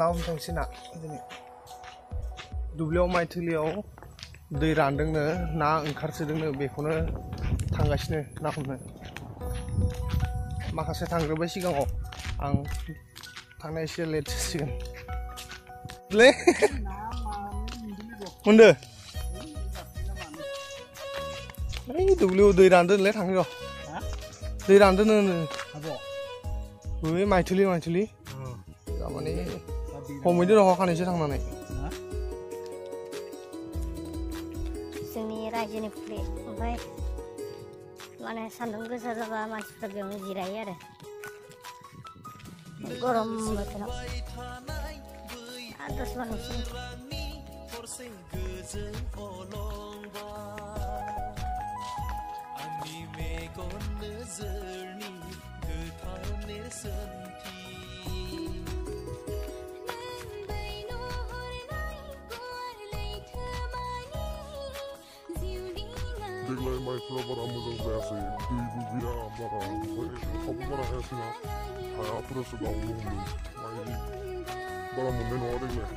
ना हमनो थांसै ना दिनै दुब्लियाव माइ थिलियाव दै रानदोंनो ना ओंखारसोदोंनो बेखौनो थांगासिनो ना हमनो माखासे थांग्रोबाय सिगाङाव आं थांनाया एसे लेट जासिगोन ले मोनदो ओइ दुब्लियाव दै रानदोंलै थांनि र' दै रानदोंनो बै माइथिलि थारमाने हमहैदो र' खानैसो थांनानै जोंनि रायजोनि फुख्रि ओमफ्राय माने सान्दुं गोसा जाबा मानसिफ्रा बेयावनो जिरायो आरो गरम बोथोराव दस मानसि देग्लाय माइफ्रा बारा मोजां जायासै दैबो गैया बारा ओमफ्राय अखाबो बारा हायासैना हायाफोरासो गावनो हमदों माइ बारा मोननाय नङा देग्लाय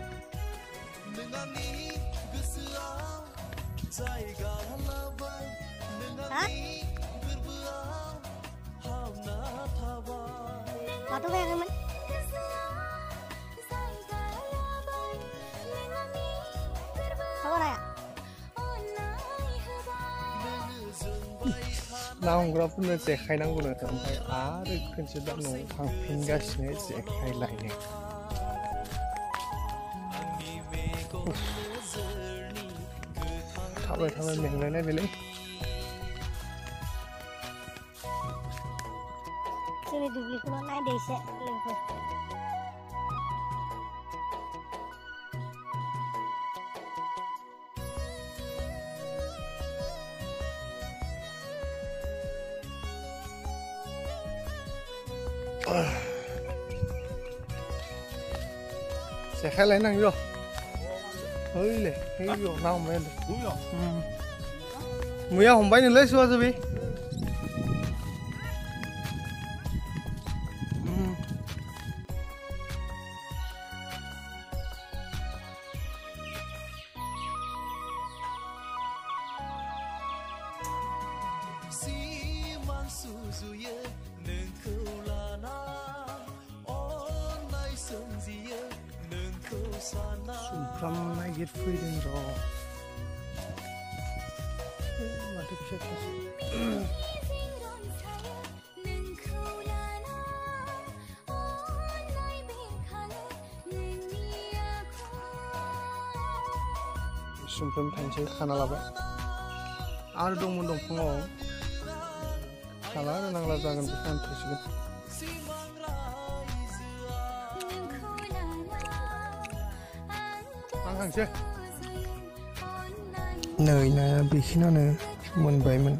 माथो गायाखैमोन ना हमग्राफोरनो जेखाइ नांगौनो ओमफ्राय आरो खनसे दा न'आव थांफिनगासिनो जेखाइ लायनो थाबाय मेंलायनायलै जोंनि दुब्लिखौल' नायदो एसे लोगोफोर जेखाइ लायनो नांगौ ओइले ओइयाव ना हमबाय मैया हमबाय नोलै सुवा जोबि सुमफ्राम नागिरफैदों र' माथो फिसा फिसा सुमफ्राम थांसै खाना लाबाय आरो दंमोन दंफाङाव खाला आरो नांला जागोन बेखौ आं थसिगोन नै नाया बेखिनियानो मोनबायमोन